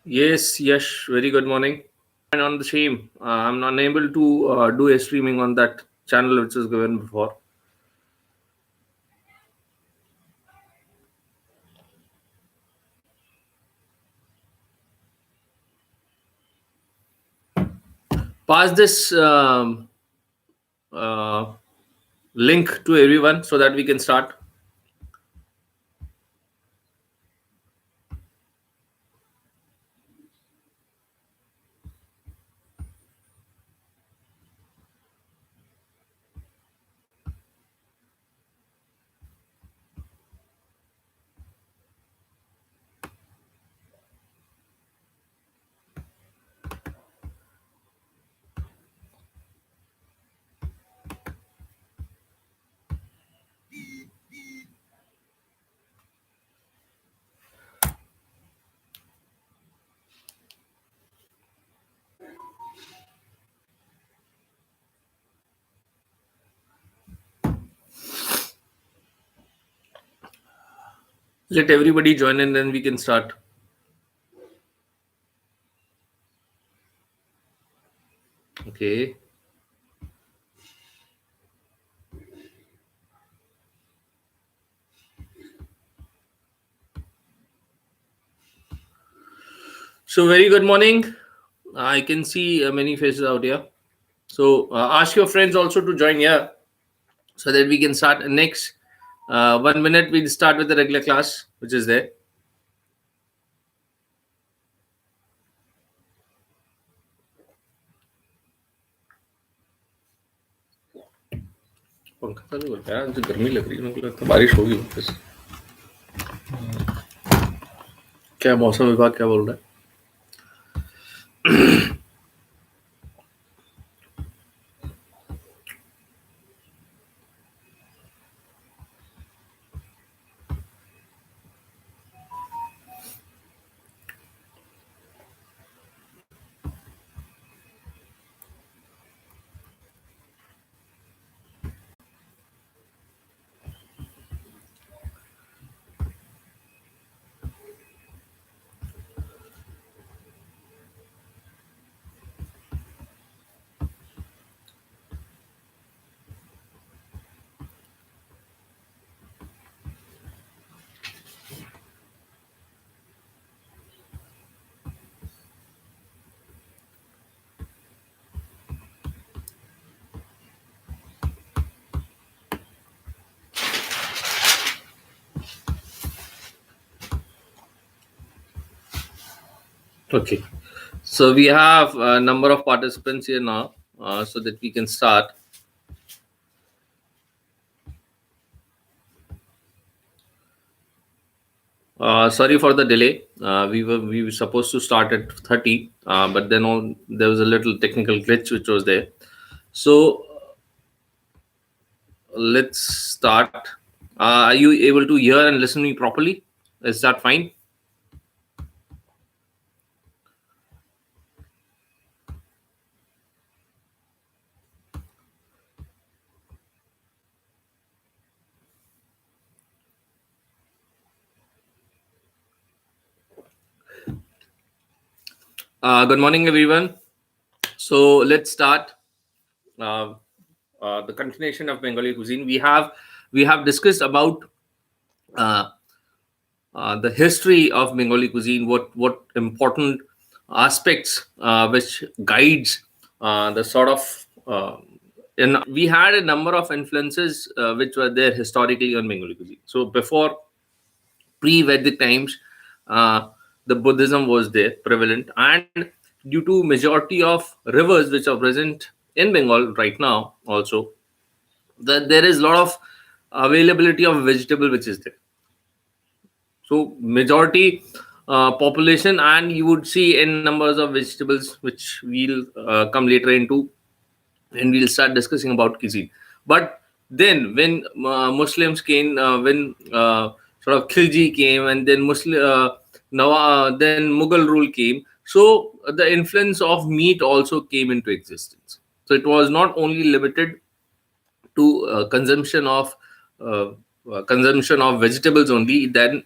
Yes, yes, very good morning. And on the same, I'm unable to do a streaming on that channel which was given before. Pass this uh, link to everyone so that we can start. Let everybody join in, then we can start. Okay. So, very good morning. I can see many faces out here. So, ask your friends also to join here so that we can start. Next 1 minute, we'll start with the regular class, which is there. पंखा चालू करता है यार, मुझे गर्मी लग रही है, मेरे को लगता है बारिश होगी वापस। क्या मौसम विभाग क्या बोल रहा है? Okay. So we have a number of participants here now, so that we can start. Sorry for the delay. We were supposed to start at 30, but then there was a little technical glitch which was there. So let's start. Are you able to hear and listen me properly? Is that fine? Good morning, everyone. So let's start. Uh, the continuation of Bengali cuisine. We have discussed about uh, the history of Bengali cuisine, what important aspects which guides the sort of and we had a number of influences which were there historically on Bengali cuisine. So before pre-Vedic times, uh, the Buddhism was there prevalent, and due to majority of rivers which are present in Bengal right now, also that there is a lot of availability of vegetable which is there. So majority population, and you would see in numbers of vegetables, which we'll come later into, and we'll start discussing about cuisine. But then when Muslims came, when sort of Khilji came, and then then Mughal rule came. So the influence of meat also came into existence. So it was not only limited to consumption of vegetables only. Then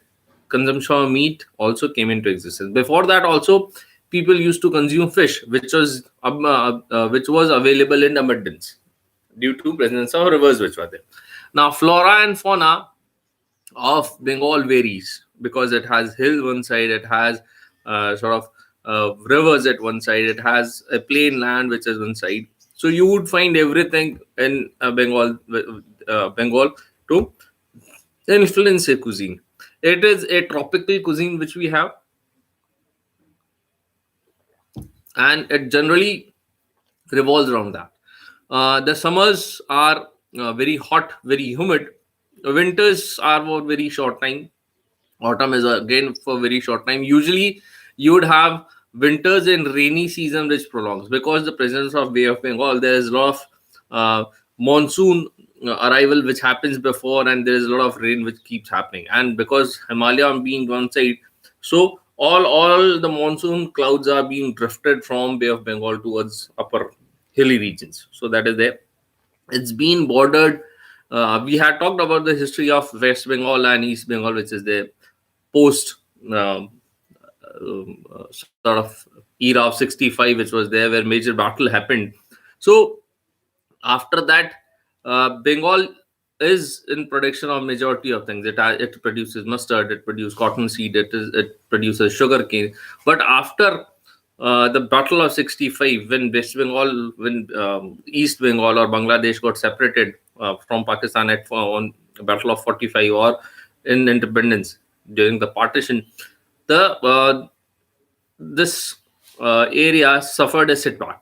consumption of meat also came into existence. Before that, also people used to consume fish, which was available in abundance due to presence of rivers which were there. Now, flora and fauna of Bengal varies because it has hill one side, it has sort of rivers at one side, it has a plain land which is one side. So you would find everything in Bengal to influence a cuisine. It is a tropical cuisine which we have, and it generally revolves around that. The summers are very hot, very humid. Winters are for very short time. Autumn is again for very short time. Usually, you would have winters and rainy season which prolongs because the presence of Bay of Bengal. There is a lot of monsoon arrival which happens before, and there is a lot of rain which keeps happening. And because Himalaya being one side, so all the monsoon clouds are being drifted from Bay of Bengal towards upper hilly regions. So that is there. It's been bordered. We had talked about the history of West Bengal and East Bengal, which is the post um, sort of era of 65, which was there where major battle happened. So after that, Bengal is in production of majority of things. It produces mustard, it produces cotton seed, it produces sugar cane. But after the battle of 65, when East Bengal or Bangladesh got separated from Pakistan on battle of 45 or in independence during the partition, the this area suffered a setback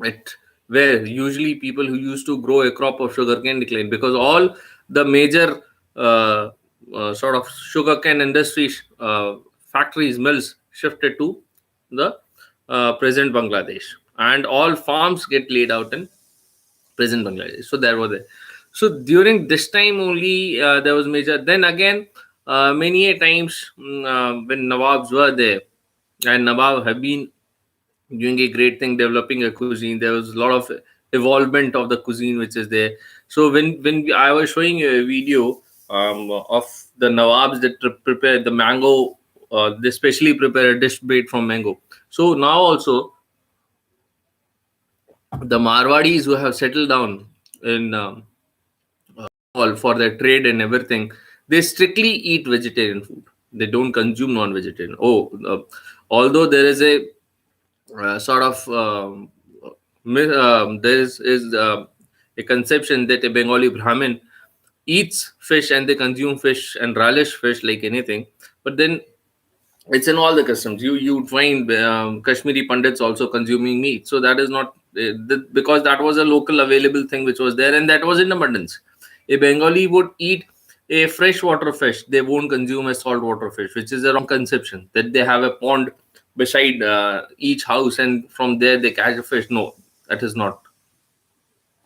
it where usually people who used to grow a crop of sugarcane declined because all the major sort of sugarcane industry factories, mills shifted to the present Bangladesh, and all farms get laid out in present Bangladesh. So there was it. So during this time only there was major. Then again, many a times when Nawabs were there, and Nawab have been doing a great thing developing a cuisine. There was a lot of evolvement of the cuisine which is there. So I was showing you a video of the Nawabs that prepare the mango, they specially prepare a dish made from mango. So now also the Marwadis who have settled down in all for their trade and everything, they strictly eat vegetarian food. They don't consume non-vegetarian. Although there is a sort of there is a conception that a Bengali Brahmin eats fish and they consume fish and relish fish like anything. But then it's in all the customs. You would find Kashmiri Pandits also consuming meat. So that is not because that was a local available thing which was there, and that was in abundance. A Bengali would eat a freshwater fish. They won't consume a saltwater fish, which is a wrong conception that they have a pond beside each house and from there they catch a fish. No, that is not.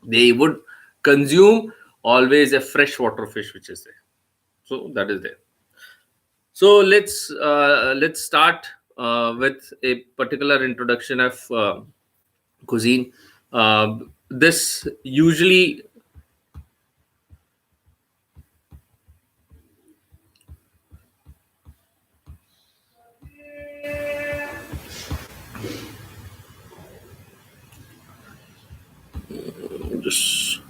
They would consume always a freshwater fish which is there. So that is there. So let's start with a particular introduction of cuisine. This usually just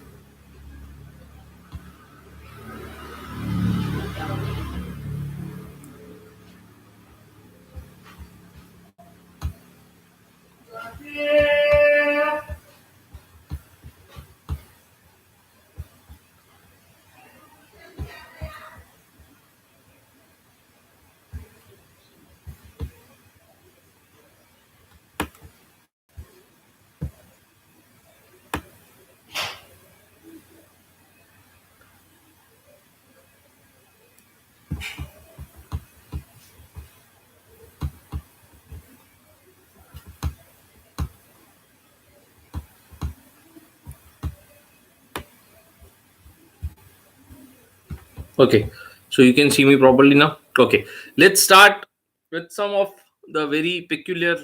okay. So you can see me properly now. Okay, let's start with some of the very peculiar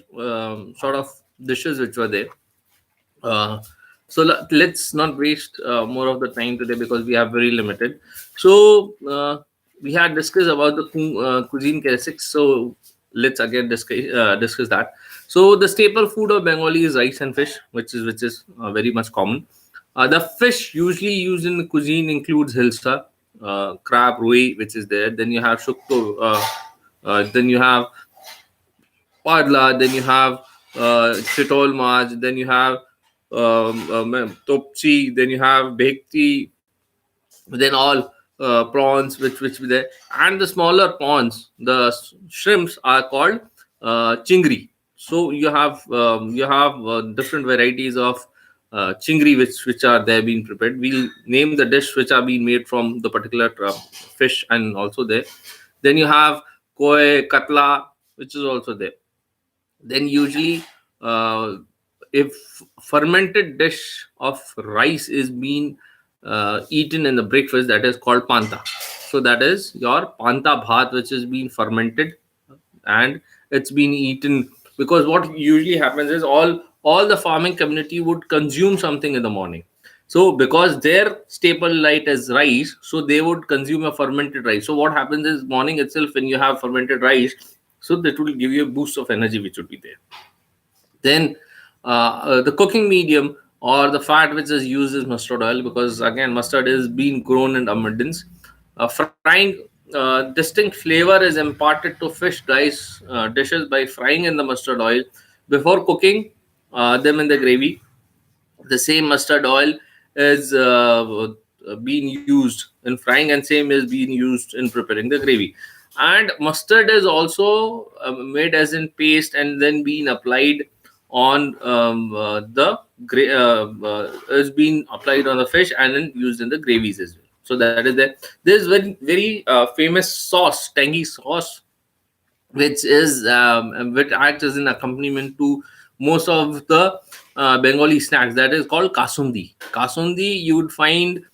sort of dishes which were there. Uh, so let's not waste more of the time today because we have very limited. So we had discussed about the cuisine characteristics. So let's again discuss that. So the staple food of Bengali is rice and fish, which is very much common. The fish usually used in the cuisine includes hilsa, crab, roi, which is there. Then you have shukto. Then you have padla. Then you have chitol maj. Then you have topchi. Then you have bhekti, then all prawns which be there, and the smaller prawns, the shrimps are called chingri. So you have different varieties of chingri which are there being prepared. We'll name the dish which are being made from the particular fish and also there. Then you have koi katla, which is also there. Then usually, uh, if fermented dish of rice is being eaten in the breakfast, that is called panta. So that is your panta bhat, which is being fermented and it's been eaten. Because what usually happens is all the farming community would consume something in the morning. So because their staple light is rice, so they would consume a fermented rice. So what happens is morning itself when you have fermented rice, so that will give you a boost of energy which would be there. Then the cooking medium or the fat which is used is mustard oil, because again mustard is being grown in abundance. Frying, distinct flavor is imparted to fish rice dishes by frying in the mustard oil before cooking them in the gravy. The same mustard oil is being used in frying, and same is being used in preparing the gravy. And mustard is also made as in paste and then being applied on is being applied on the fish and then used in the gravies as well. So that is there. There's very famous sauce, tangy sauce, which acts as an accompaniment to most of the Bengali snacks. That is called kasundi. Kasundi you would find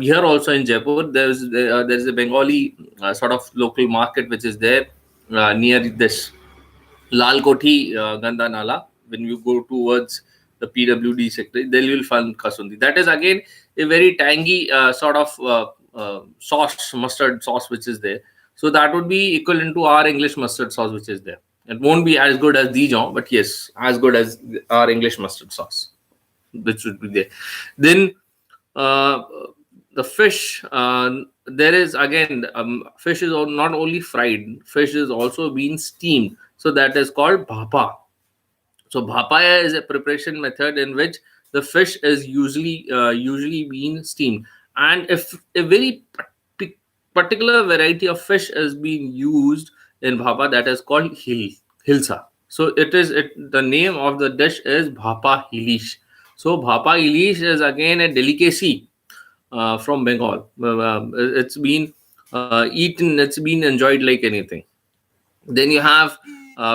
here also in Jaipur. There is a Bengali sort of local market which is there near this Lal Koti Ganda Nala. When you go towards the PWD sector, then you will find kasundi. That is again a very tangy sort of sauce, mustard sauce, which is there. So that would be equivalent to our English mustard sauce, which is there. It won't be as good as Dijon, but yes, as good as our English mustard sauce, which would be there. Then uh, the fish, there is again fish is not only fried, fish is also being steamed. So that is called bhapa. So bhapaya is a preparation method in which the fish is usually being steamed, and if a very particular variety of fish is being used in bhapa, that is called hilsa. So the name of the dish is bhapa hilish. So bhapa hilish is again a delicacy from Bengal. It's been eaten, it's been enjoyed like anything. Then you have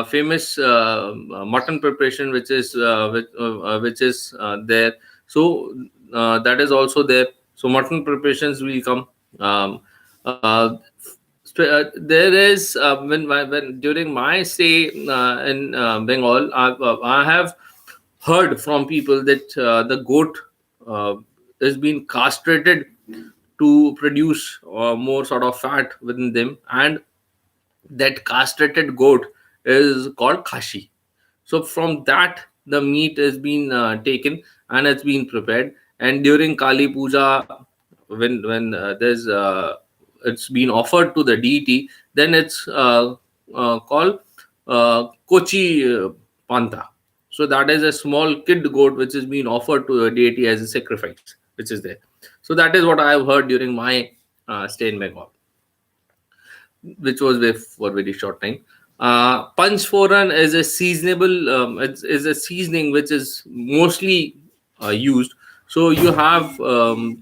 famous mutton preparation, which is there. So that is also there. So mutton preparations will come. Um, uh, there is when during my stay in Bengal, I have heard from people that the goat uh, is being castrated to produce more sort of fat within them, and that castrated goat is called kashi. So from that the meat is being taken and it's been prepared. And during Kali Puja, when there's it's been offered to the deity, then it's called Kochi Panta. So that is a small kid goat which is being offered to the deity as a sacrifice, which is there. So that is what I have heard during my stay in Bengal, which was there for a very short time. Punch foran is a seasonable, is a seasoning which is mostly used. So you have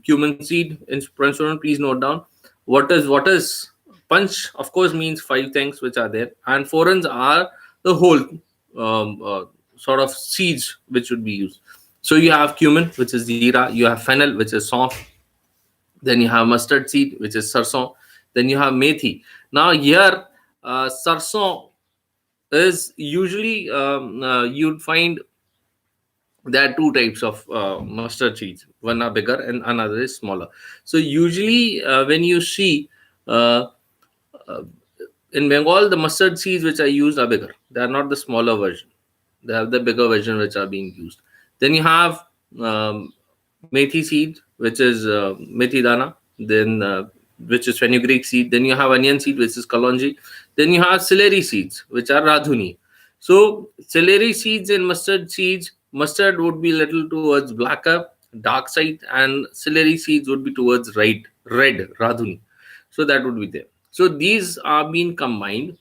cumin seed in punch foran. Please note down what is punch. Of course, means five things which are there, and forans are the whole sort of seeds which would be used. So you have cumin, which is zira. You have fennel, which is soft. Then you have mustard seed, which is sarson. Then you have methi. Now here, sarson is usually you'd find there are two types of mustard seeds. One are bigger and another is smaller. So usually when you see Uh, uh, in Bengal, the mustard seeds which are used are bigger. They are not the smaller version. They have the bigger version which are being used. Then you have um, methi seed, which is methi dana. Then which is fenugreek seed. Then you have onion seed, which is kalonji. Then you have celery seeds, which are radhuni. So celery seeds and mustard seeds, mustard would be little towards blacker, dark side, and celery seeds would be towards red radhuni. So that would be there. So these are being combined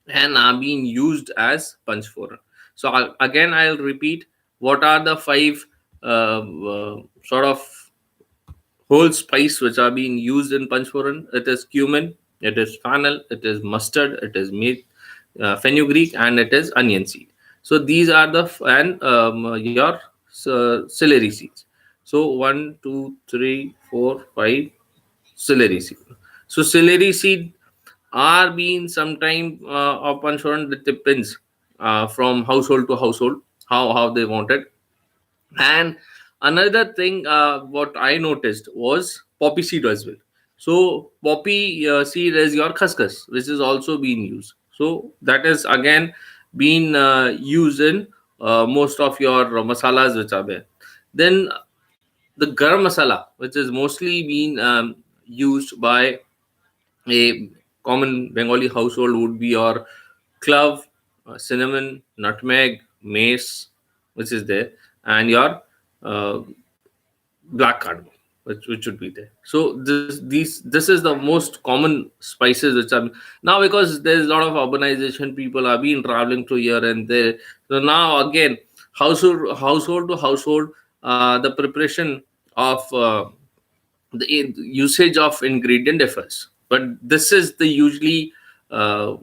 and are being used as panchphoran. So again, I'll repeat what are the five sort of whole spice which are being used in panchphoran. It is cumin, it is fennel, it is mustard, it is meat, fenugreek, and it is onion seed. So these are the and your celery seeds. So one, two, three, four, five celery seed. So celery seed are being sometime upon shown. It depends from household to household how they want it. And another thing what I noticed was poppy seed as well. So poppy seed is your khaskhas, which is also being used. So that is again being used in most of your masalas which are there. Then the garam masala, which is mostly being used by a common Bengali household, would be your clove, cinnamon, nutmeg, mace, which is there, and your uh, black cardamom, which should be there. So this is the most common spices which are now, because there's a lot of urbanization. People are being traveling to here and there. So now again, household to household, the preparation of the usage of ingredient differs, but this is the uh,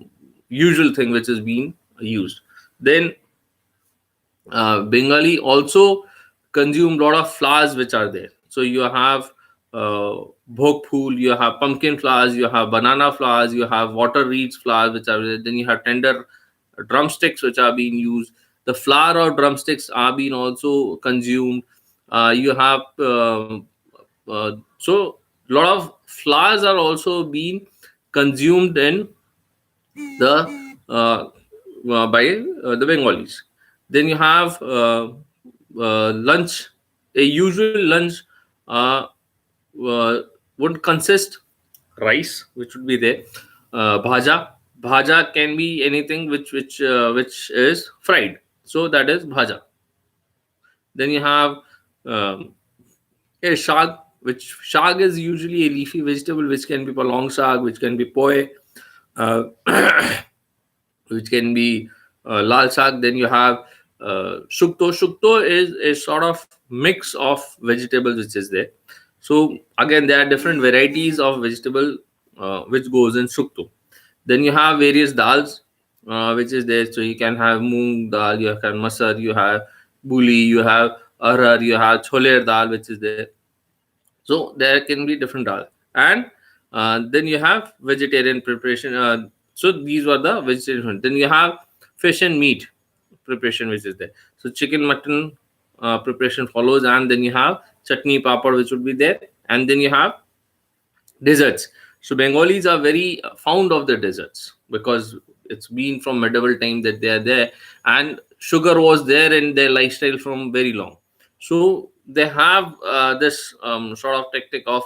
usual thing which is being used. Then Bengali also consume lot of flowers which are there. So you have bhog phool, you have pumpkin flowers, you have banana flowers, you have water reeds flowers which are there. Then you have tender drumsticks which are being used. The flour or drumsticks are being also consumed. You have so lot of flowers are also being consumed in the by the Bengalis. Then you have lunch. A usual lunch uh, would consist rice, which would be there. Bhaja. Bhaja can be anything which is fried. So that is bhaja. Then you have um, a shag, which shag is usually a leafy vegetable, which can be palong shag, which can be poe, uh, which can be lal shag. Then you have shukto. Shukto is a sort of mix of vegetables which is there. So again, there are different varieties of vegetable which goes in shukto. Then you have various dals which is there. So you can have moong dal, you have masar, you have buli, you have arhar, you have choler dal which is there. So there can be different dal. And then you have vegetarian preparation. So these were the vegetarian. Then you have fish and meat preparation which is there. So chicken, mutton preparation follows, and then you have chutney, papad which would be there, and then you have desserts. So Bengalis are very fond of the desserts because it's been from medieval time that they are there, and sugar was there in their lifestyle from very long. So they have this sort of tactic of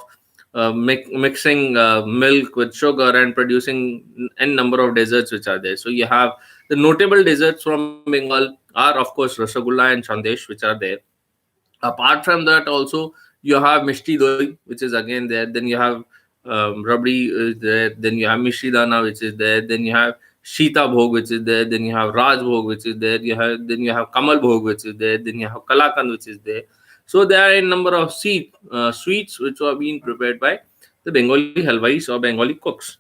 mixing milk with sugar and producing n number of desserts which are there. So you have the notable desserts from Bengal are of course Rasagulla and Chandesh which are there. Apart from that, also you have Mishti Doi, which is again there. Then you have Rabdi is there. Then you have Mishti Dana, which is there. Then you have Shita Bhog, which is there. Then you have Raj Bhog, which is there. You have Kamal Bhog, which is there. Then you have Kalakand, which is there. So there are a number of sweets which are being prepared by the Bengali halwais or Bengali cooks.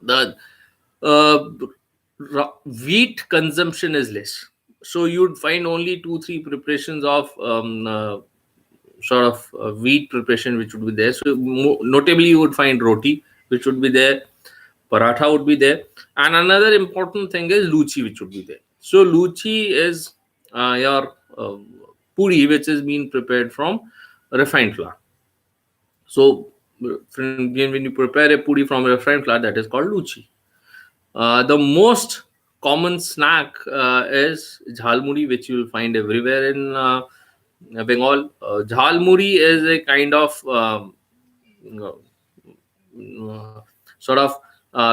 The uh, wheat consumption is less, so you'd find only two three preparations of sort of wheat preparation which would be there. So notably you would find roti which would be there, paratha would be there, and another important thing is luchi which would be there. So luchi is your puri which is being prepared from refined flour. So when you prepare a puri from refined flour, that is called luchi. The most common snack is jhalmuri, which you will find everywhere in Bengal. Jhalmuri is a kind of uh, sort of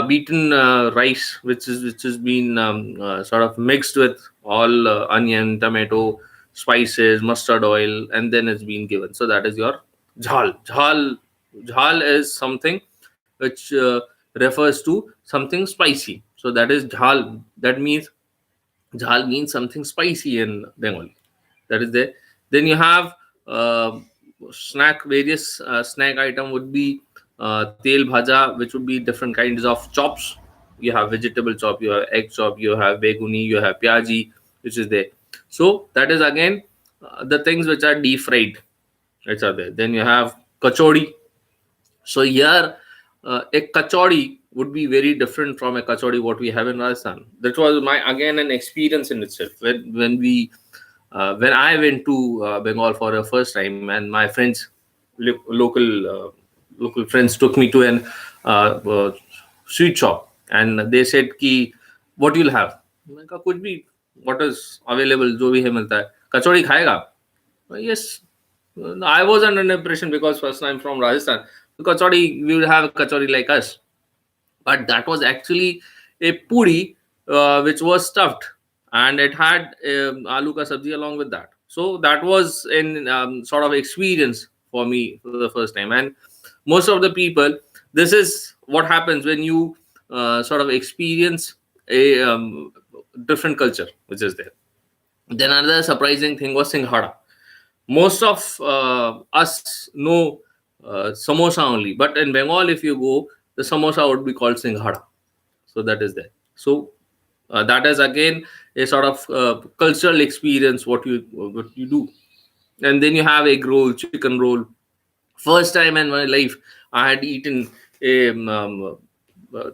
beaten rice, which has been sort of mixed with all onion, tomato, spices, mustard oil, and then it's been given. So that is your jhal. Jhal is something which refers to something spicy. So that is jhal. That means jhal means something spicy in Bengali. That is there. Then you have uh, snack. Various snack item would be tel bhaja, which would be different kinds of chops. You have vegetable chop, you have egg chop, you have beguni, you have pyaji, which is there. So that is again the things which are deep fried, which are there. Then you have kachori. So here, a kachori would be very different from a kachori what we have in Rajasthan. That was my again an experience in itself. When I went to Bengal for the first time, and my friends, local friends, took me to an sweet shop, and they said कि what you'll have. मैंने कहा कुछ भी, what is available, जो भी है मिलता है. कचौड़ी खाएगा? Yes. I was under an impression because first I'm from Rajasthan. Kachori, we will have kachori like us, but that was actually a puri which was stuffed, and it had aloo ka sabji along with that. So that was an sort of experience for me for the first time. And most of the people, this is what happens when you sort of experience a different culture which is there. Then another surprising thing was singhara. Most of us know samosa only, but in Bengal, if you go, the samosa would be called singhara. So that is there. So that is again a sort of cultural experience what you do. And then you have egg roll, chicken roll. First time in my life, I had eaten a uh,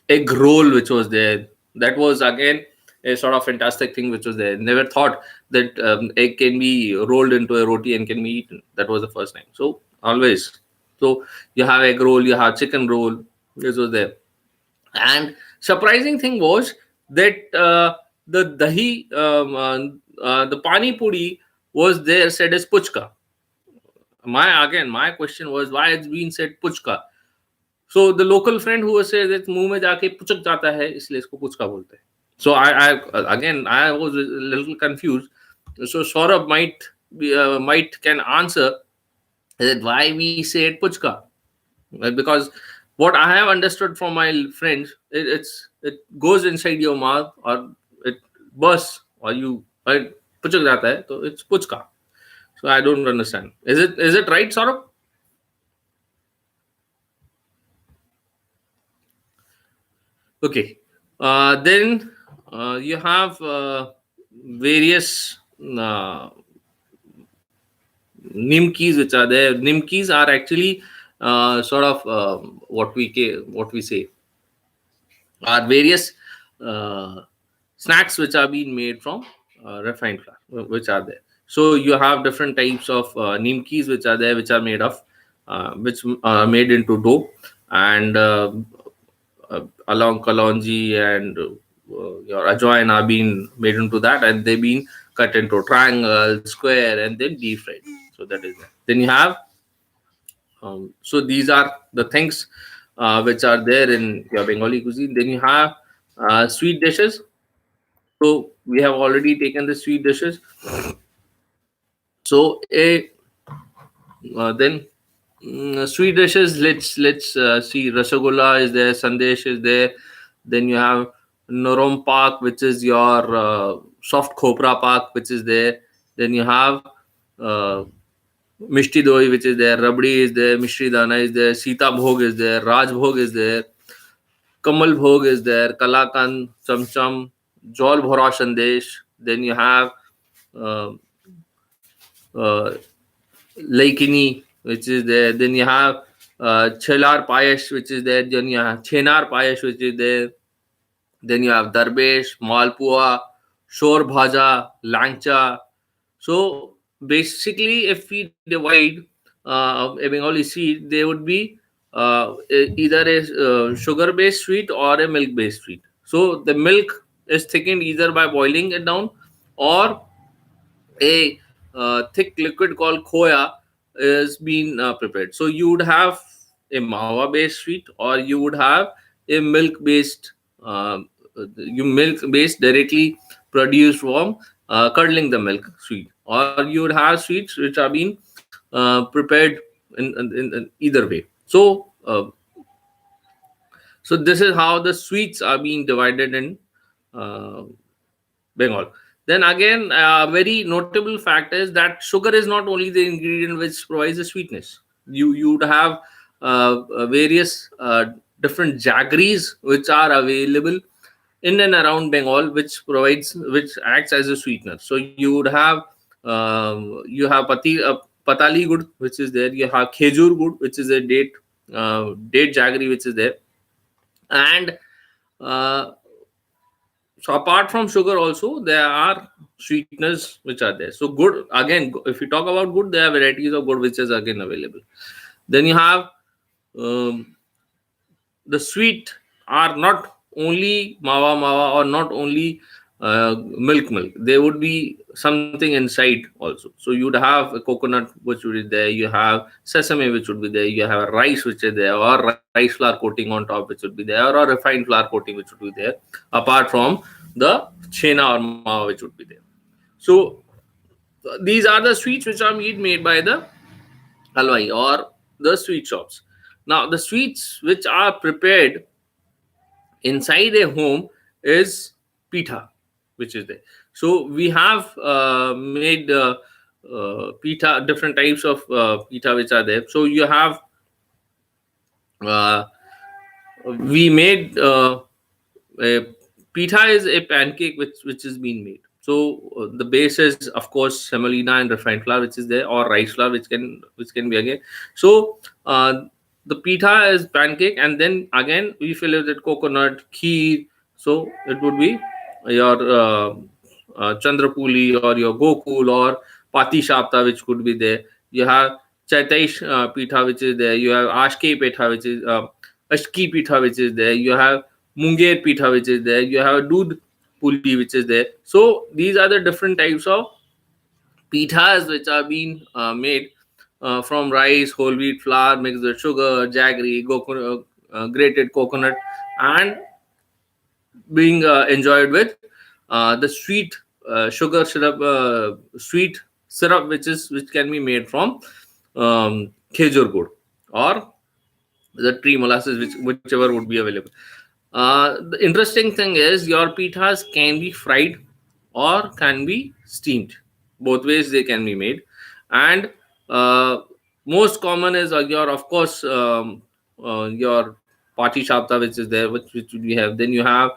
egg roll which was there. That was again a sort of fantastic thing which was there. Never thought that egg can be rolled into a roti and can be eaten. That was the first time. So always. So you have egg roll, you have chicken roll. This was there. And surprising thing was that the dahi, the pani puri was there said as puchka. My question was why it's been said puchka. So the local friend who was said that मुंह में जाके पुचक जाता है इसलिए इसको पुचका बोलते हैं. So I again I was a little confused. So Saurabh might can answer that why we say it puchka. Because what I have understood from my friends, it goes inside your mouth or it bursts or पुचक जाता है तो it's puchka. So I don't understand. Is it right, Saurabh? Okay. Then you have various nimkis which are there. Nimkis are actually sort of what we say are various uh, snacks which are being made from refined flour, which are there. So you have different types of nimkis which are there, which are made of which are made into dough, and along kalonji and your ajwain are being made into that, and they've been cut into triangle, square, and then deep fried. So that is that. Then you have so these are the things which are there in your Bengali cuisine. Then you have sweet dishes. So we have already taken the sweet dishes. So then sweet dishes. Let's see. Rasagolla is there. Sandesh is there. Then you have Norom Pak, which is your soft khopra pak, which is there. Then you have uh, Mishti Doi, which is there. Rabdi is there. Mishri Dana is there. Sita Bhog is there. Raj Bhog is there. Kamal Bhog is there. Kalakan, Chamcham, Jol Bhora Sandesh. Then you have uh, uh, Laikini, which is there. Then you have Chelar Payesh, which is there. Then you have Chenar Payesh, which is there. Then you have Darbesh, Malpua, Shor Bhaja, Langcha. So basically, if we divide a Bengali sweet, they would be either a sugar based sweet or a milk based sweet. So the milk is thickened either by boiling it down, or a thick liquid called khoya is being prepared. So you would have a mawa based sweet, or you would have a milk based, you milk based directly produced from curdling the milk sweet, or you would have sweets which are being prepared in either way. So this is how the sweets are being divided in uh, Bengal. Then again, a very notable fact is that sugar is not only the ingredient which provides the sweetness. You would have various different jaggeries which are available in and around Bengal, which acts as a sweetener. So you would have patali good, which is there. You have khejur good, which is a date jaggery, which is there. And uh, so apart from sugar also there are sweeteners which are there. So good, again, if you talk about good, there are varieties of good which is again available. Then you have um, the sweet are not only mawa or not only milk. There would be something inside also. So you'd have a coconut which would be there, you have sesame which would be there, you have rice which is there, or rice flour coating on top which would be there, or refined flour coating which would be there, apart from the chena or mawa which would be there. So these are the sweets which are made by the halwai or the sweet shops. Now the sweets which are prepared inside a home is pitha, which is there. So we have made pitha, different types of pitha which are there. So you have uh, we made a pitha is a pancake which is being made. So the base is of course semolina and refined flour which is there, or rice flour which can be again. So the pitha is pancake, and then again we fill it with coconut kheer. So it would be your chandrapuli or your gokul or pati shapta which could be there. You have chaitaish pitha which is there. You have ashke pitha which is ashki pitha which is there. You have munger pitha which is there. You have doodh puli which is there. So these are the different types of pithas which are being made from rice, whole wheat flour mixed with sugar, jaggery, grated coconut, and being enjoyed with the sweet sugar syrup, sweet syrup which can be made from khejur gur, or the tree molasses, whichever would be available. The interesting thing is your pithas can be fried or can be steamed. Both ways they can be made, and most common is your, of course, your party shapta which is there, which we have. Then you have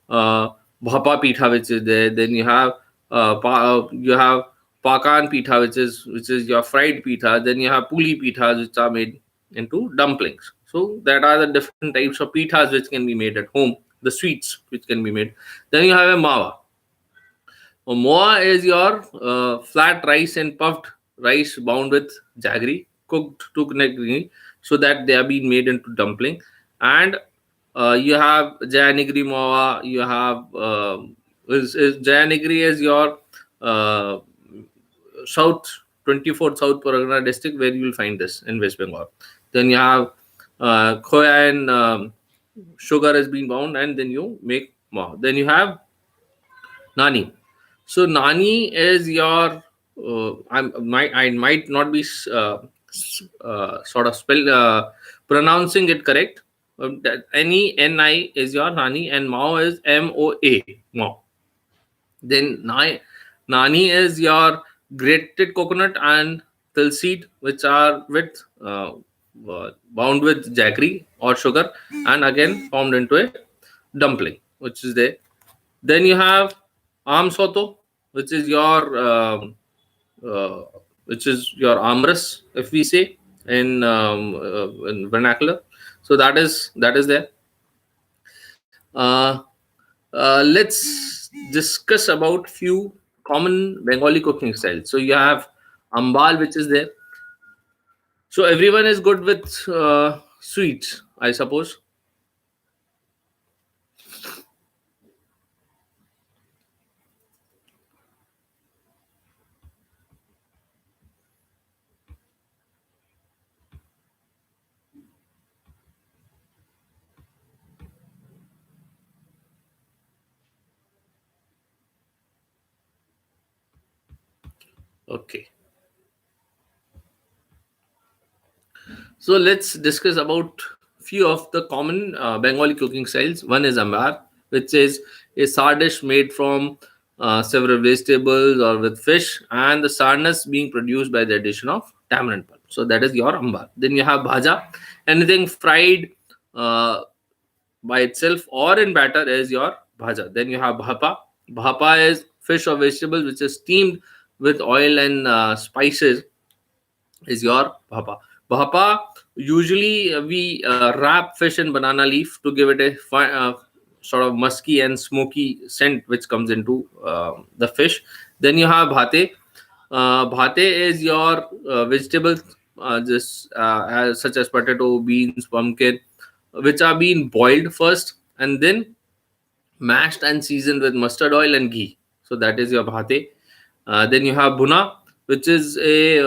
uh, bhapa pitha which is there. Then you have pakan pitha which is your fried pitha. Then you have puli pithas which are made into dumplings. So that are the different types of pithas which can be made at home, the sweets which can be made. Then you have a mawa. Moa is your flat rice and puffed rice bound with jaggery, cooked to nigri, so that they are being made into dumpling. And you have Jayanigri Moa. You have is Jayanigri is your uh, South 24th South Paragana district, where you will find this in West Bengal. Then you have khoya and sugar has been bound, and then you make Moa. Then you have Nani. So Nani is your I might not be sort of pronouncing it correct. That any Ni is your Nani, and Mao is Moa, Mao. Then Nani is your grated coconut and tilseed, which are with bound with jaggery or sugar, and again formed into a dumpling, which is there. Then you have arm soto, which is your uh, amras, if we say in vernacular. So that is there. Uh, let's discuss about few common Bengali cooking styles. So you have ambal, which is there. So everyone is good with sweets, I suppose. Okay. So let's discuss about few of the common Bengali cooking styles. One is ambar, which is a sour dish made from several vegetables or with fish, and the sourness being produced by the addition of tamarind pulp. So that is your ambar. Then you have bhaja, anything fried uh, by itself or in batter is your bhaja. Then you have bhapa. Bhapa is fish or vegetables which is steamed with oil and spices is your bhapa. Bhapa, usually we wrap fish in banana leaf to give it a sort of musky and smoky scent which comes into the fish. Then you have bhate. Bhate is your vegetables, such as potato, beans, pumpkin, which are being boiled first and then mashed and seasoned with mustard oil and ghee. So that is your bhate. Then you have bhuna, which is a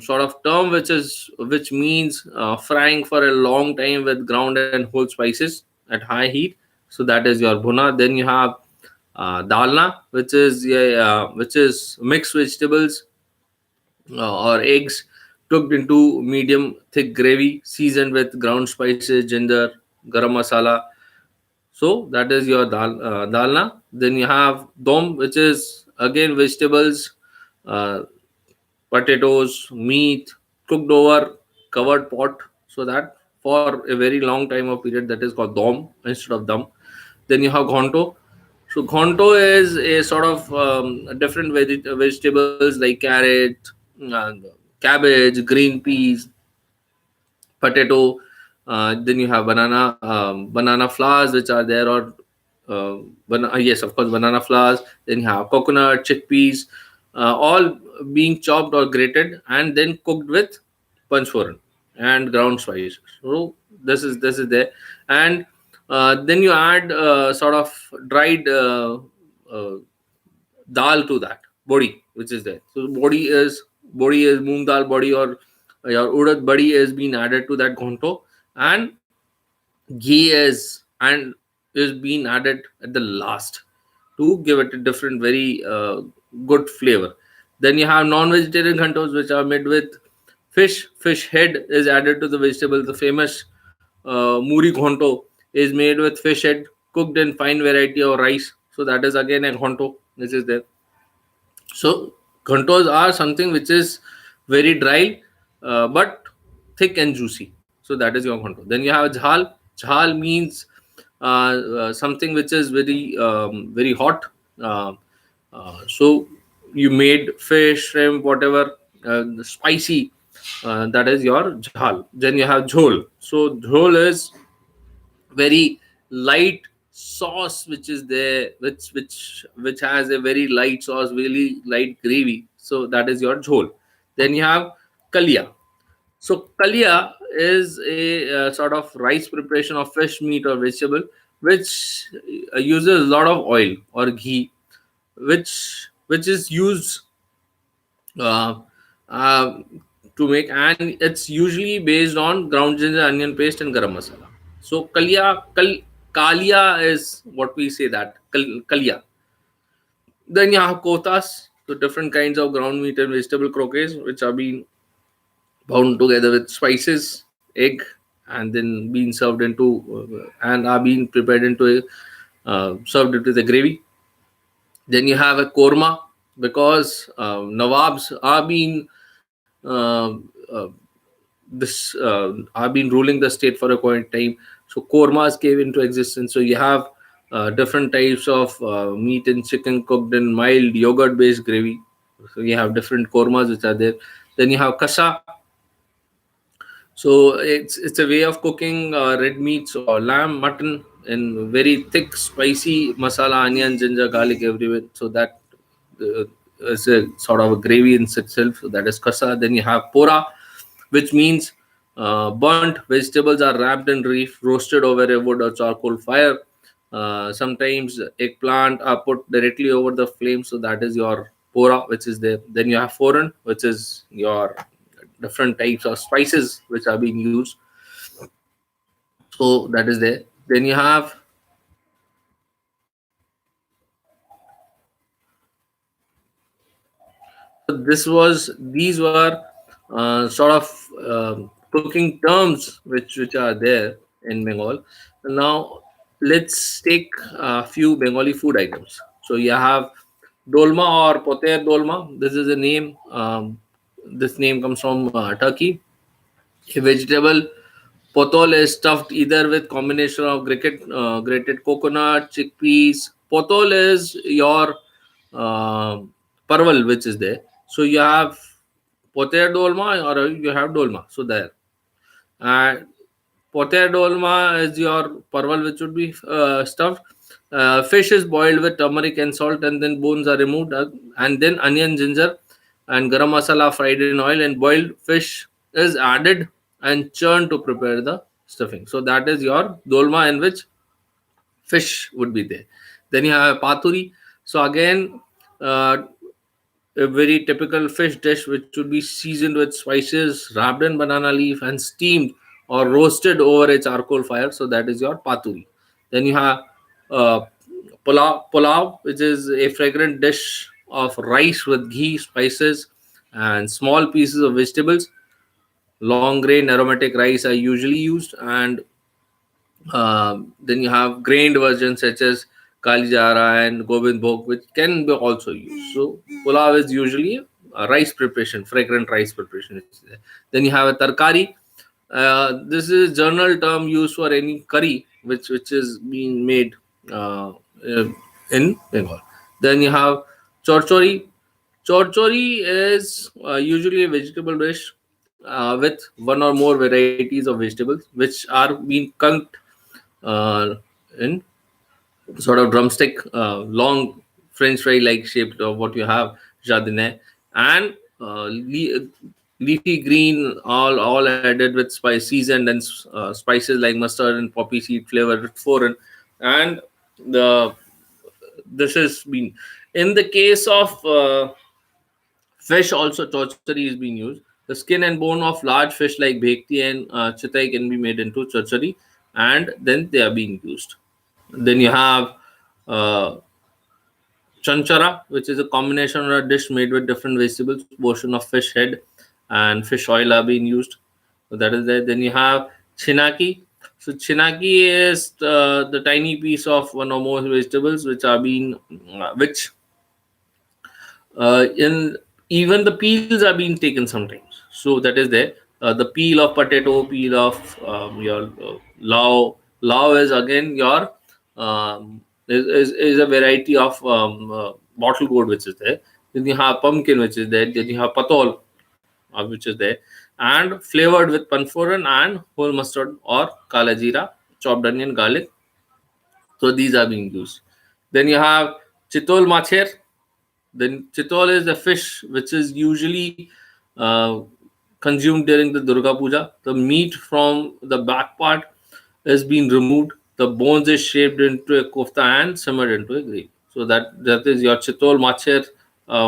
sort of term which means frying for a long time with ground and whole spices at high heat. So that is your bhuna. Then you have dalna, which is mixed vegetables or eggs cooked into medium thick gravy, seasoned with ground spices, ginger, garam masala. So that is your dalna. Then you have dom, which is again vegetables, uh, potatoes, meat cooked over covered pot. So that for a very long time of period, that is called dom instead of dum. Then you have ghonto. So ghonto is a sort of different vegetables like carrot, cabbage, green peas, potato. Then you have banana flowers which are there, or yes, of course, banana flowers. Then you have coconut, chickpeas, all being chopped or grated and then cooked with panchforan and ground spices. So this is there, and then you add sort of dried uh, dal to that body which is there. So body is moong dal body, or your urad body is being added to that ghonto, and ghee is being added at the last to give it a different very good flavor. Then you have non-vegetarian ghantos which are made with fish head is added to the vegetable. The famous muri ghonto is made with fish head cooked in fine variety of rice. So that is again a ghonto which is there. So contours are something which is very dry, but thick and juicy. So that is your contour. Then you have jhal. Jhal means something which is very hot. Uh, so you made fish, shrimp, whatever spicy. That is your jhal. Then you have jhol. So jhol is very light sauce which is there, which has a very light sauce, really light gravy. So that is your jhol. Then you have kalia. So kalia is a sort of rice preparation of fish, meat, or vegetable, which uses a lot of oil or ghee, which is used uh, uh, to make, and it's usually based on ground ginger, onion paste, and garam masala. So kalia is what we say, that kalia. Then you have kotas, so different kinds of ground meat and vegetable croquets which are being bound together with spices, egg, and then being served into and are being prepared into a served into the gravy. Then you have a korma, because nawabs are being this have been ruling the state for a quite time. So kormas came into existence. So you have different types of meat and chicken cooked in mild yogurt based gravy. So you have different kormas which are there. Then you have kasa. So it's a way of cooking red meats or lamb, mutton in very thick, spicy masala, onion, ginger, garlic everywhere. So that is a sort of a gravy in itself. So that is kasa. Then you have pora. which means burnt vegetables are wrapped in leaf, roasted over a wood or charcoal fire. Sometimes eggplant are put directly over the flame, so that is your pora, which is there. Then you have foreign, which is your different types of spices which are being used. So that is there. Then you have, so these were sort of cooking terms which are there in Bengal. Now let's take a few Bengali food items. So you have dolma or poter dolma. This is a name. This name comes from Turkey. A vegetable potol is stuffed either with combination of grated coconut, chickpeas. Potol is your uh, parval, which is there. So you have potato dolma or you have dolma. So there. And potato dolma is your parval, which would be stuffed. Fish is boiled with turmeric and salt, and then bones are removed, and then onion, ginger, and garam masala fried in oil, and boiled fish is added and churned to prepare the stuffing. So that is your dolma, in which fish would be there. Then you have paturi. So again, uh, a very typical fish dish which would be seasoned with spices, wrapped in banana leaf, and steamed or roasted over a charcoal fire. So that is your paturi. Then you have uh, pulao, which is a fragrant dish of rice with ghee, spices, and small pieces of vegetables. Long grain aromatic rice are usually used, and then you have grained versions such as Kalijara and Gobind Bhog, which can be also used. So pulao is usually a rice preparation, fragrant rice preparation. Then you have a tarkari. This is a general term used for any curry which is being made in Bengal. Then you have chorchori. Chorchori is usually a vegetable dish with one or more varieties of vegetables which are being cooked uh, in sort of drumstick, long French fry like shaped of what you have jardinette, and leafy green, all added with spice, seasoned and spices like mustard and poppy seed flavored with foreign. And the this has been, in the case of fish, also chorchari is being used. The skin and bone of large fish like bhekti and chitai can be made into chorchari, and then they are being used. Then you have uh, chanchara, which is a combination of a dish made with different vegetables, portion of fish head, and fish oil are being used. So that is there. Then you have chinaki. So chinaki is the tiny piece of one or more vegetables which are being, which in even the peels are being taken sometimes. So that is there. The peel of potato, peel of your lao. Lao is again your is a variety of bottle gourd which is there. Then you have pumpkin which is there. Then you have patol which is there, and flavored with panforan and whole mustard or kala jeera, chopped onion, garlic. So these are being used. Then you have chitol macher. Then chitol is a fish which is usually uh, consumed during the Durga Puja. The meat from the back part is being removed. The bones is shaped into a kofta and simmered into a gravy. So that is your chitol macher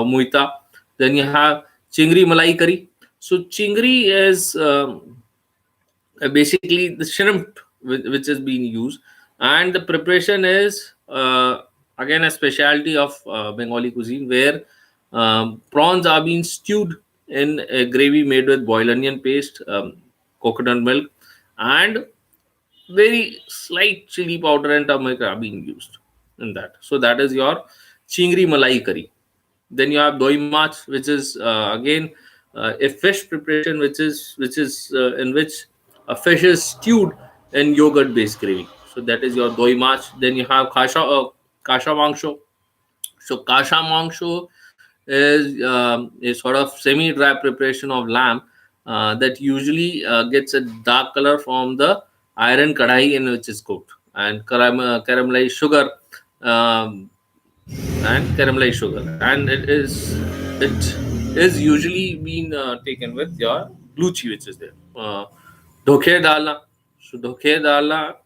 muita. Then you have chingri malai curry. So chingri is basically the shrimp which is being used, and the preparation is again a specialty of Bengali cuisine, where prawns are being stewed in a gravy made with boiled onion paste, coconut milk, and very slight chili powder and turmeric are being used in that. So that is your chingri malai curry. Then you have doi mach, which is again a fish preparation, which is in which a fish is stewed in yogurt based gravy. So that is your doi mach. Then you have kasha mangsho. So kasha mangsho is a sort of semi dry preparation of lamb that usually gets a dark color from the iron kadai in which is cooked, and caramelized sugar, um, and it is usually being taken with your luchi, which is there. Dhokhe dalna. So dhokhe dalna.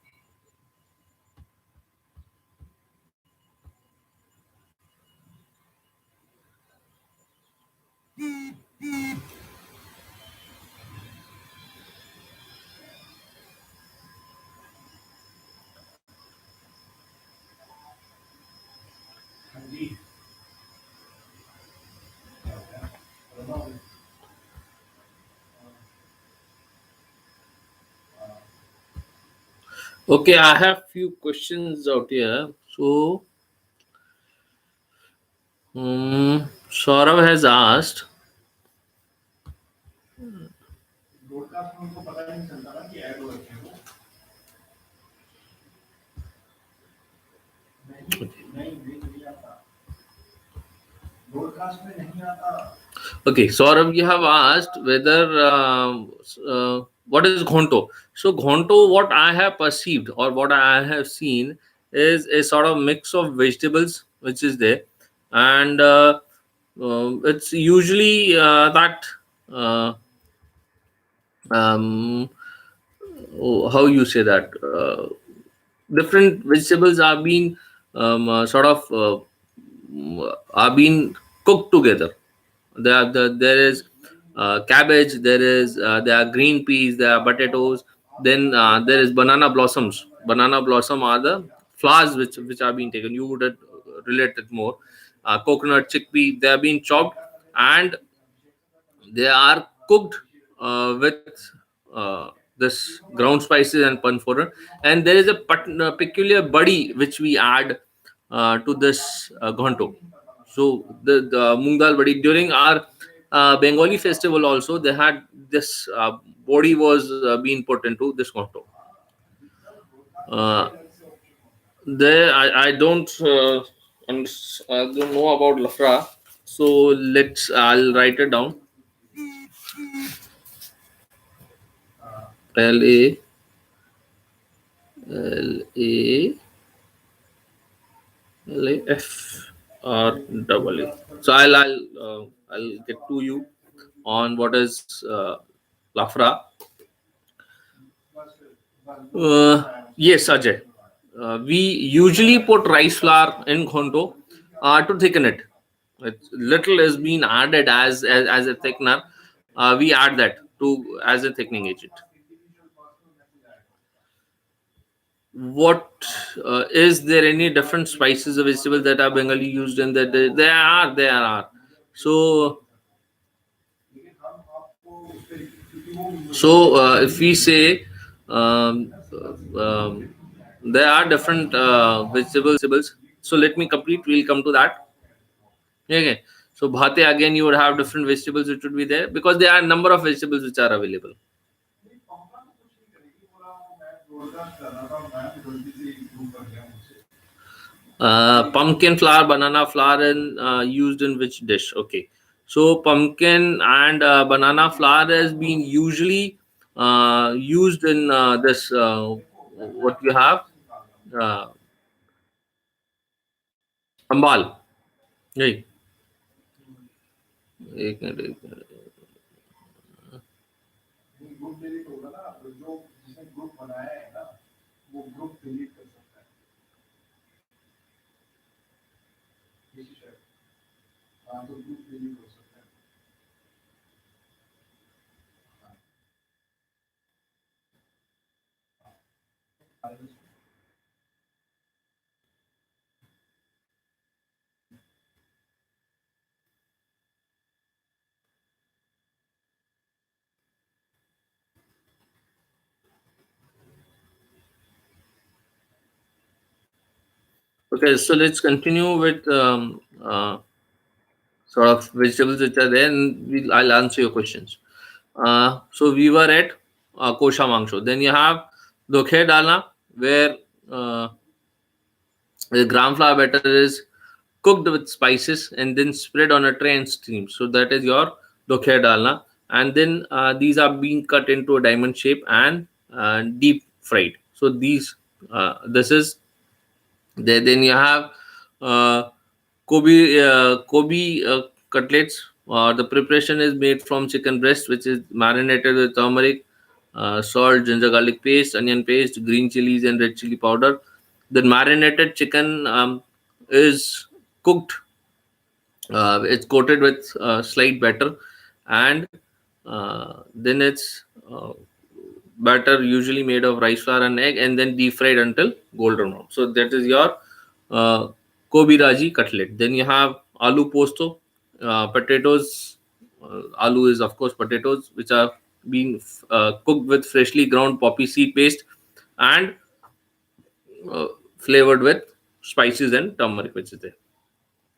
Okay, I have few questions out here. So, Saurav has asked. Okay, Saurabh, you have asked whether what is ghonto. So ghonto, what I have perceived or what I have seen is a sort of mix of vegetables which is there, and it's usually that uh, um, how you say that different vegetables are being sort of are being cooked together. There is cabbage, there are green peas, there are potatoes, then there is banana blossoms. Banana blossom are the flowers which are being taken. You would have related more. Coconut, chickpea, they are being chopped and they are cooked with this ground spices and panforan, and there is a peculiar body which we add to this ghonto. So the moong dal badi during our Bengali festival also they had this body was being put into this ghonto. Uh, there I don't I don't know about lafra, so I'll write it down. L A LAFR So I'll get to you on what is lafra. Yes, Ajay. We usually put rice flour in ghonto to thicken it. Little is being added as a thickener. We add that to as a thickening agent. What is there any different spices or vegetables that are Bengali used in that? There are. So if we say um, um, there are different vegetables. So let me complete. We'll come to that. Okay. So bhate again, you would have different vegetables which would be there because there are a number of vegetables which are available. Pumpkin flour, banana flour, and used in which dish? Okay, so pumpkin and banana flour has been usually used in this what you have uh, ambal. Right. एक minute, एक minute. Okay, so let's continue with sort of vegetables which are there, and I'll answer your questions. So we were at kosha mangsho. Then you have dokhe dalna, where uh, the gram flour batter is cooked with spices and then spread on a tray and steamed. So that is your dokhe dalna. And then these are being cut into a diamond shape and deep fried. So this is there. Then you have uh, Kobe cutlets, The preparation is made from chicken breast, which is marinated with turmeric, salt, ginger garlic paste, onion paste, green chilies, and red chili powder. The marinated chicken is cooked. It's coated with slight batter, and then it's batter usually made of rice flour and egg, and then deep fried until golden brown. So that is your uh, Kobe Raji cutlet. Then you have aloo posto, potatoes. Aloo is of course potatoes, which are being cooked with freshly ground poppy seed paste and uh, flavored with spices and turmeric, which is there.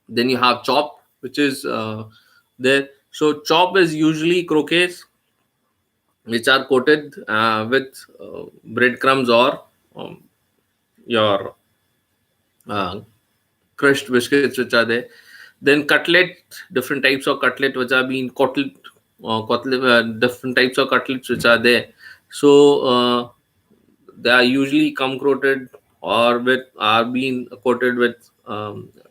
Then you have chop, which is there. So chop is usually croquettes, which are coated with breadcrumbs or um, your uh, crushed biscuits, which are there. Then cutlet, different types of cutlet which are being different types of cutlets which are there. So they are usually cum coated or with are being coated with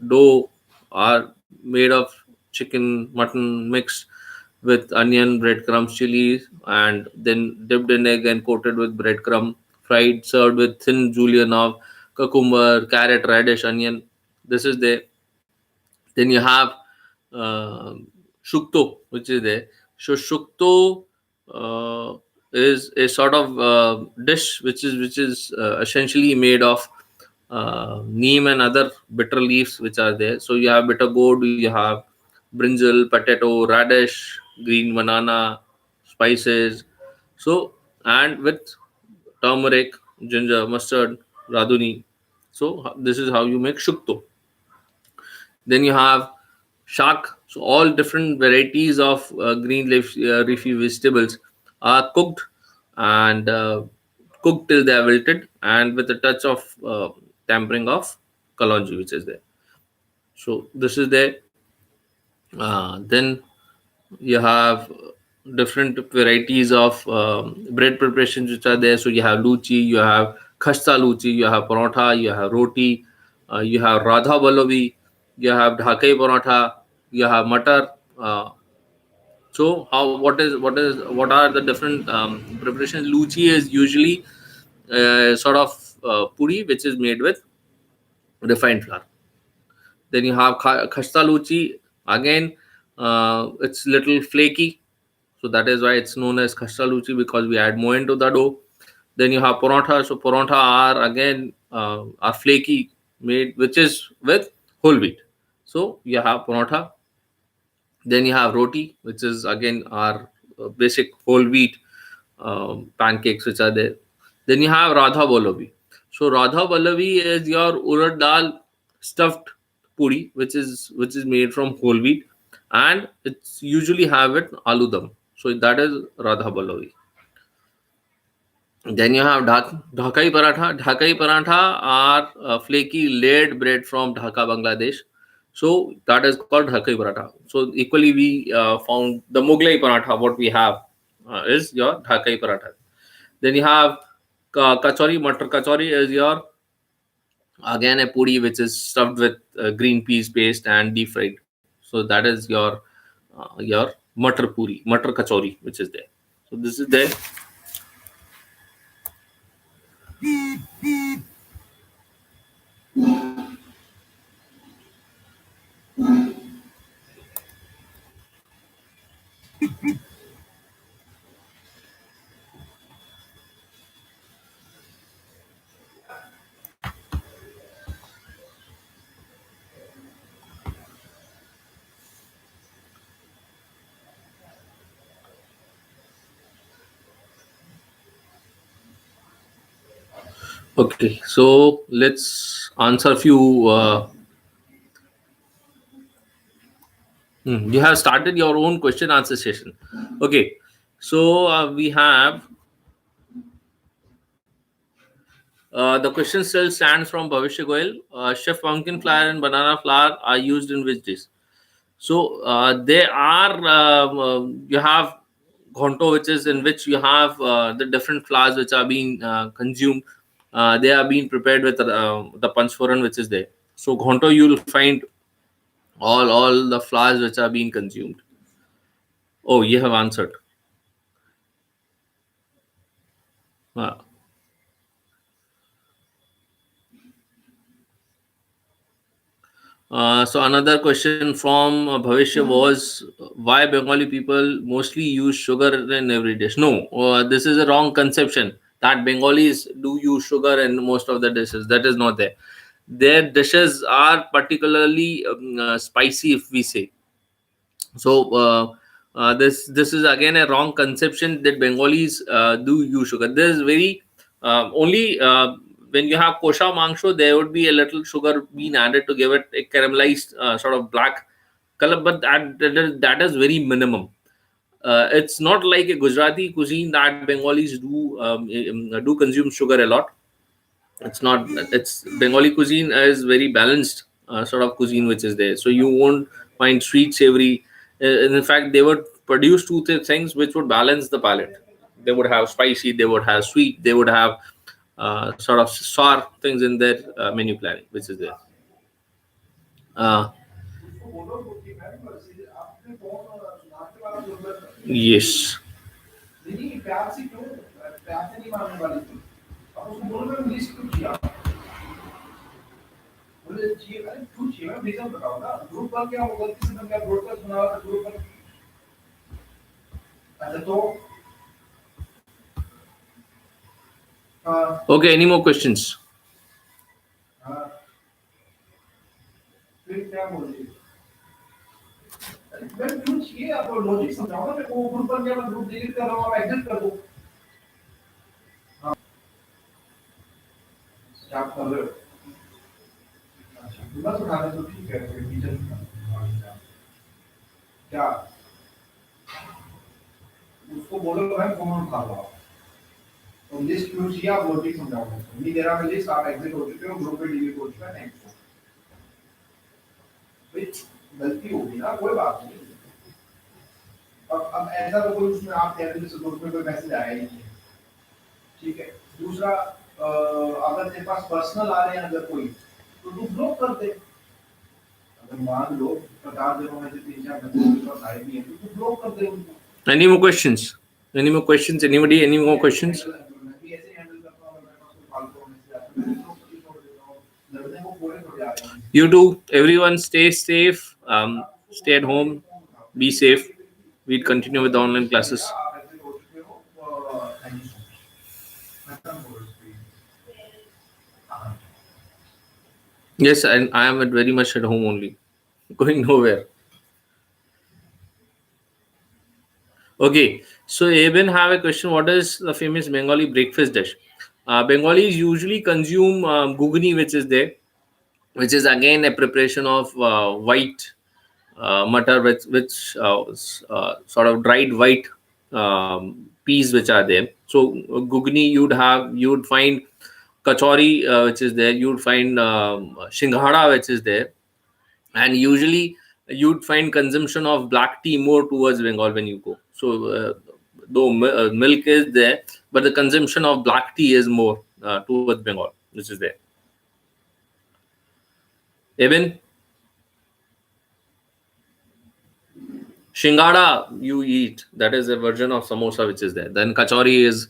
dough, are made of chicken mutton mixed with onion, breadcrumbs, chilies, and then dipped in egg and coated with breadcrumb, fried, served with thin julienne of cucumber, carrot, radish, onion. This is there. Then you have uh, shukto, which is there. So shukto is a sort of dish which is essentially made of neem and other bitter leaves which are there. So you have bitter gourd, you have brinjal, potato, radish, green banana, spices. So and with turmeric, ginger, mustard, raduni. So this is how you make shukto. Then you have shark. So all different varieties of leafy vegetables are cooked and cooked till they are wilted, and with a touch of tampering of kalonji, which is there. So this is there. Then you have different varieties of bread preparations which are there. So you have luchi, you have khasta luchi, you have paratha, you have roti, you have radha balavi, you have dhakai paratha, you have matar. So how what are the different preparations? Luchi is usually sort of puri which is made with refined flour. Then you have khasta luchi. Again, it's little flaky, so that is why it's known as khasta luchi, because we add more into the dough. Then you have paratha. So paratha are again are flaky, made which is with whole wheat. So you have paratha. Then you have roti, which is again our basic whole wheat pancakes which are there. Then you have radha bolavi. So radha bolavi is your urad dal stuffed puri, which is made from whole wheat, and it's usually have it aloo dum. So that is radha bolavi. Then you have Dhakai paratha. Dhakai paratha are flaky layered bread from Dhaka, Bangladesh. So that is called Dhakai paratha. So equally, we found the Mughlai paratha. What we have is your Dhakai paratha. Then you have kachori. Matar kachori is your again a puri which is stuffed with green peas paste and deep fried. So that is your matar puri, matar kachori, which is there. So this is there. Okay, so let's answer a few. You have started your own question answer session. Okay, so we have the question still stands from Bhavishya Goyal. Chef, pumpkin flour and banana flour are used in which dish? So they are you have ghonto, which is in which you have the different flours which are being consumed. They are being prepared with the panchforan which is there. So ghonto you will find all the flours which are being consumed. Oh, you have answered. Uh, so another question from Bhavishya was why Bengali people mostly use sugar in every dish. No, this is a wrong conception that Bengalis do use sugar in most of the dishes. That is not there. Their dishes are particularly spicy, if we say. So this is again a wrong conception that Bengalis do use sugar. There is very only when you have kosha mangsho, there would be a little sugar being added to give it a caramelized sort of black color, but that is very minimum. It's not like a Gujarati cuisine that Bengalis do consume sugar a lot. It's not. It's Bengali cuisine is very balanced sort of cuisine which is there. So you won't find sweet, savory. In fact, they would produce things which would balance the palate. They would have spicy. They would have sweet. They would have sort of sour things in their menu planning, which is there. Uh, yes. Okay. Any more questions? Any more questions? Any more questions? Anybody? Any more questions? You too. Everyone stay safe. Stay at home. Be safe. We'll continue with the online classes. Yes, and I am very much at home only. Going nowhere. Okay. So Eben have a question. What is the famous Bengali breakfast dish? Bengalis usually consume gugni, which is there, which is again a preparation of white mutter, which sort of dried white peas which are there. So gugni you'd find kachori which is there. You'd find shinghara which is there, and usually you'd find consumption of black tea more towards Bengal when you go. So though milk is there, but the consumption of black tea is more towards Bengal, which is there. Even Shingada you eat, that is a version of samosa which is there. Then kachori is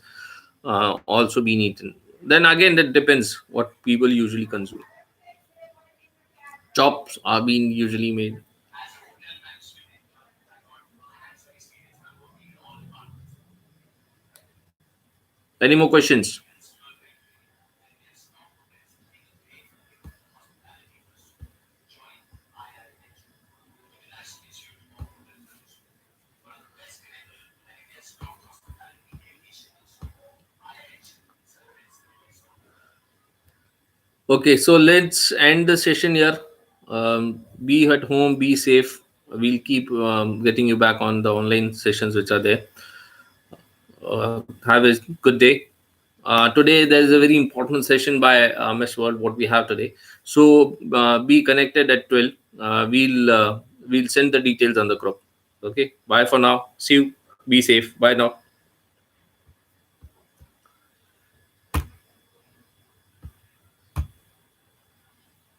also being eaten. Then again, that depends what people usually consume. Chops are being usually made. Any more questions? Okay, so let's end the session here. Be at home, be safe. We'll keep getting you back on the online sessions which are there. Have a good day. Today there is a very important session by Miss World what we have today. So be connected at 12. We'll send the details on the group. Okay. Bye for now. See you. Be safe. Bye now.